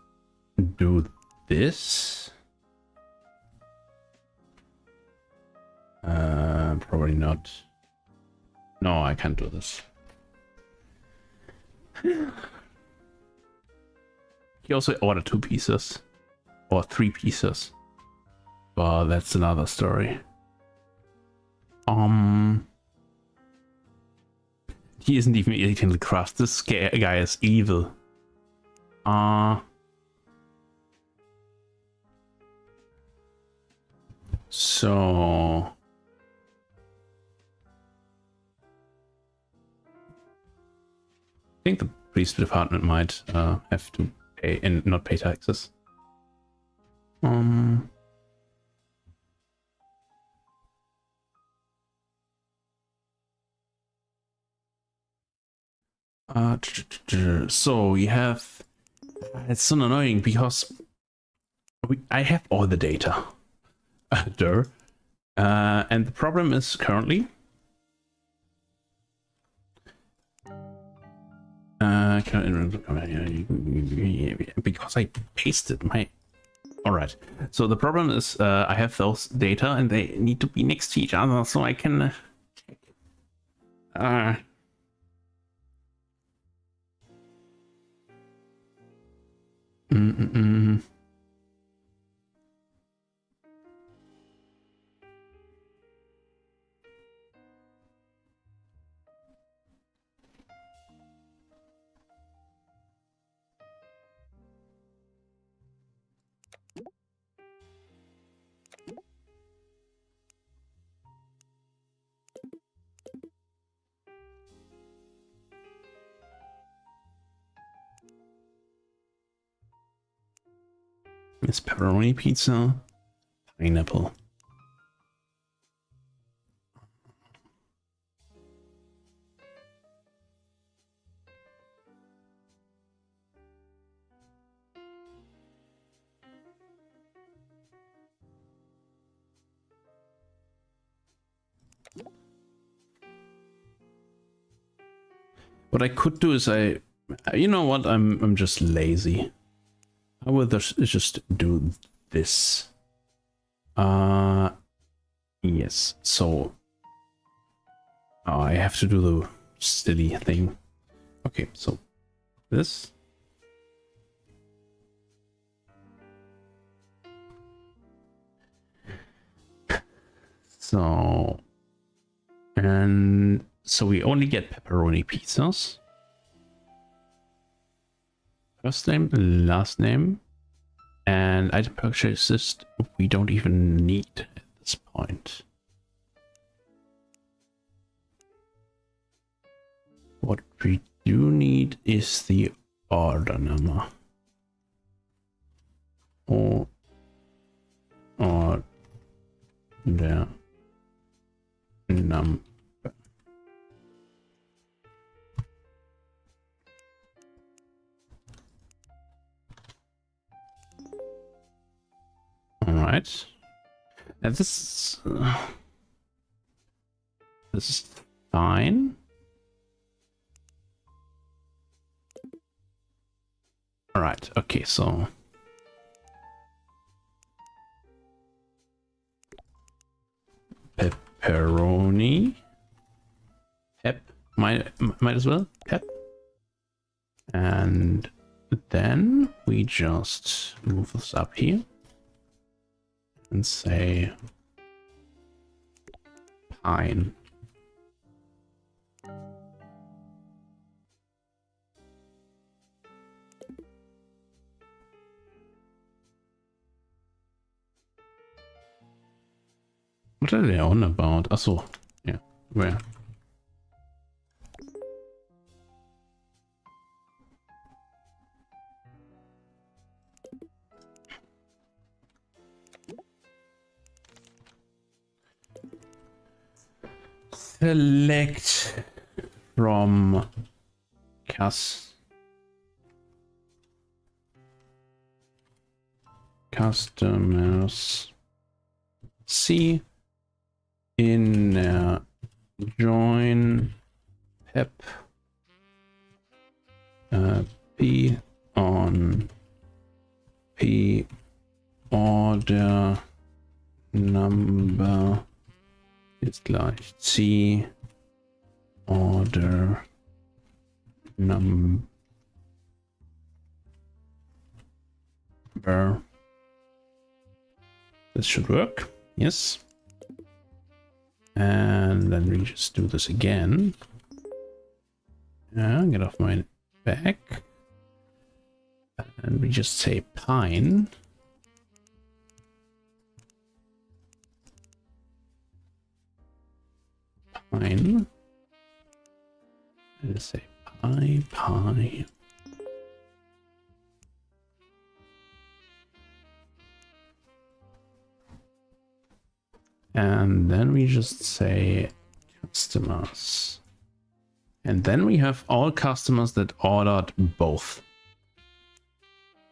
do this? Probably not. No, I can't do this. He also ordered 2 pieces. Or 3 pieces. But that's another story. He isn't even eating the crust. This guy is evil. So I think the police department might have to pay and not pay taxes. So we have. It's so annoying because I have all the data. And the problem is currently. Because I pasted my. Alright. So the problem is I have those data and they need to be next to each other so I can check. It's pepperoni pizza, pineapple. What I could do is you know what? I'm just lazy. I will just do this. Yes. So I have to do the silly thing. Okay, so this. So, and so we only get pepperoni pizzas. First name, last name, and item purchases we don't even need at this point. What we do need is the order number. Or the number. All right. Now this is fine. All right. Okay. So pepperoni. Pep. Might as well. Pep. And then we just move this up here. And say pine. What are they on about? Achso, yeah, where? Select from customers. C in join pep P on P order number ist gleich C order number. This should work. Yes. And then we just do this again. Yeah, get off my back. And we just say pine. Pine. And say pie. And then we just say customers. And then we have all customers that ordered both.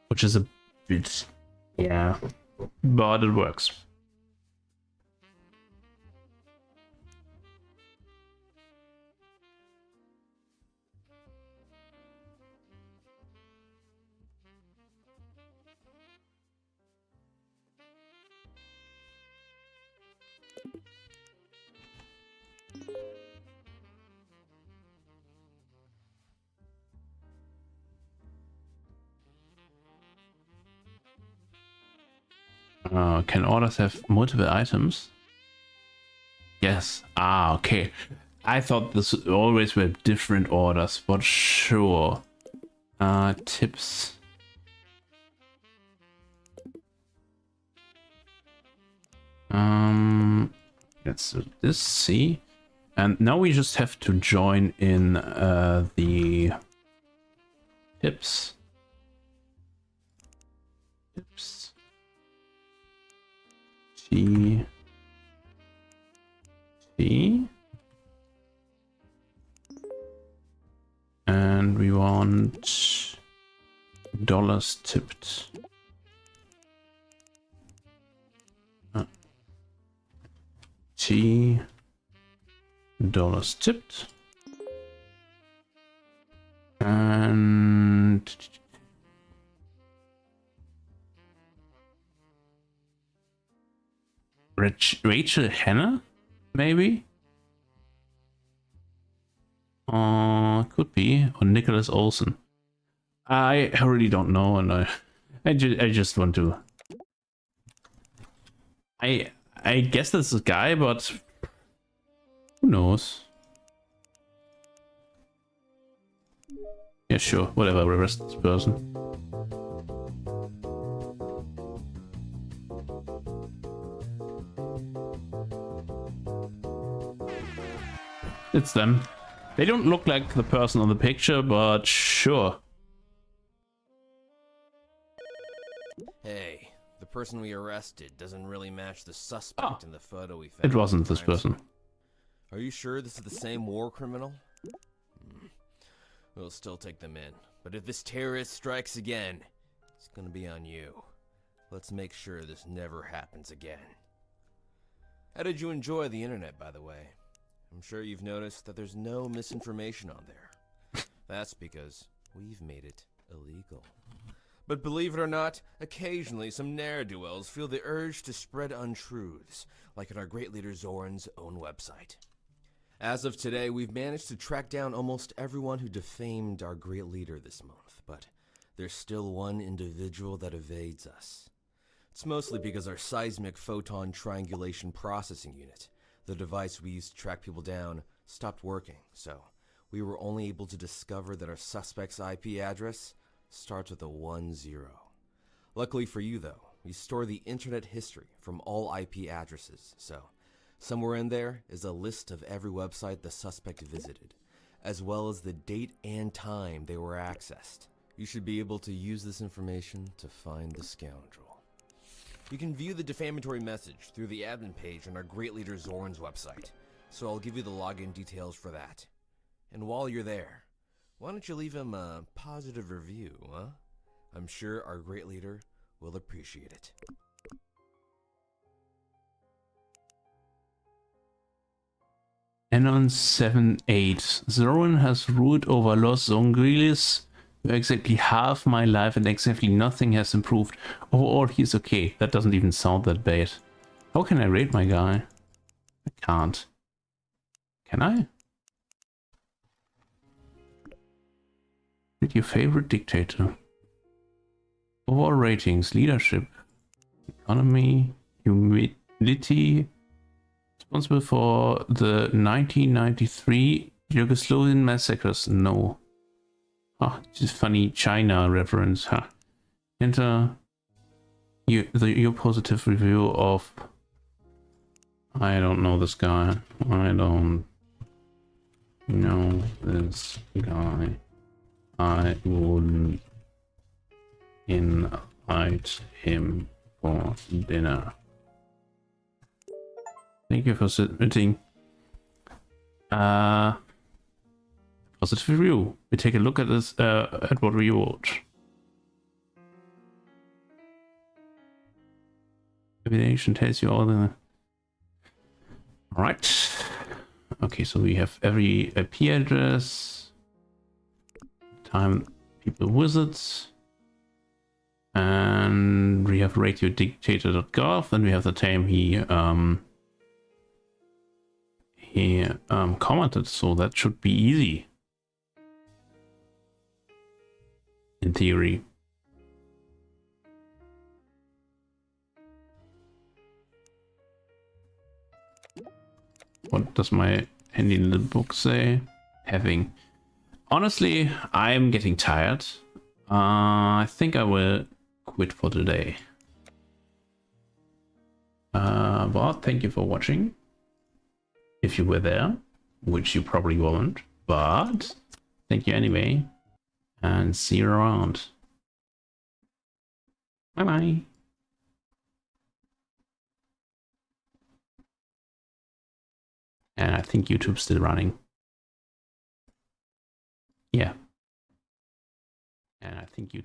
Which is a bit, yeah, but it works. Can orders have multiple items? Yes. Ah, okay. I thought this always were different orders, but sure. Tips. Let's do this. See, and now we just have to join in the tips. T. T. And we want dollars tipped. T. Dollars tipped. And Rachel Hannah, maybe? Could be. Or Nicholas Olsen. I really don't know, and I just want to. I guess this is a guy, but who knows? Yeah, sure. Whatever. Arrest this person. It's them. They don't look like the person on the picture, but sure. Hey, the person we arrested doesn't really match the suspect in the photo we found. It wasn't this person. Are you sure this is the same war criminal? We'll still take them in. But if this terrorist strikes again, it's gonna be on you. Let's make sure this never happens again. How did you enjoy the internet, by the way? I'm sure you've noticed that there's no misinformation on there. That's because we've made it illegal. But believe it or not, occasionally some ne'er-do-wells feel the urge to spread untruths, like in our great leader Zoran's own website. As of today, we've managed to track down almost everyone who defamed our great leader this month, but there's still one individual that evades us. It's mostly because our seismic photon triangulation processing unit, the device we use to track people down, stopped working, so we were only able to discover that our suspect's IP address starts with a 10. Luckily for you, though, we store the internet history from all IP addresses, so somewhere in there is a list of every website the suspect visited, as well as the date and time they were accessed. You should be able to use this information to find the scoundrel. You can view the defamatory message through the admin page on our great leader Zoran's website, so I'll give you the login details for that. And while you're there, why don't you leave him a positive review, huh? I'm sure our great leader will appreciate it. Anon78. Zoran has ruled over Los Zongrilis for exactly half my life and exactly nothing has improved. Overall, he's okay. That doesn't even sound that bad. How can I rate my guy? I can't. Can I? Rate your favorite dictator. Overall ratings, leadership, economy, humility. Responsible for the 1993 ᛠᚱᚖᚾᛞᚖᚚ massacres? No. Oh, just funny China reference, huh? Enter your positive review of... I don't know this guy. I don't know this guy. I wouldn't invite him for dinner. Thank you for submitting. Positive review. We take a look at this, at what we wrote. Evaluation tells you all the... Alright. Okay, so we have every IP address, time people visits, and we have radiodictator.gov, and we have the time he commented, so that should be easy. In theory. What does my handy little book say? Having. Honestly, I'm getting tired. I think I will quit for today. But thank you for watching. If you were there, which you probably won't, but thank you anyway, and see you around. Bye bye. And I think YouTube's still running. Yeah. And I think YouTube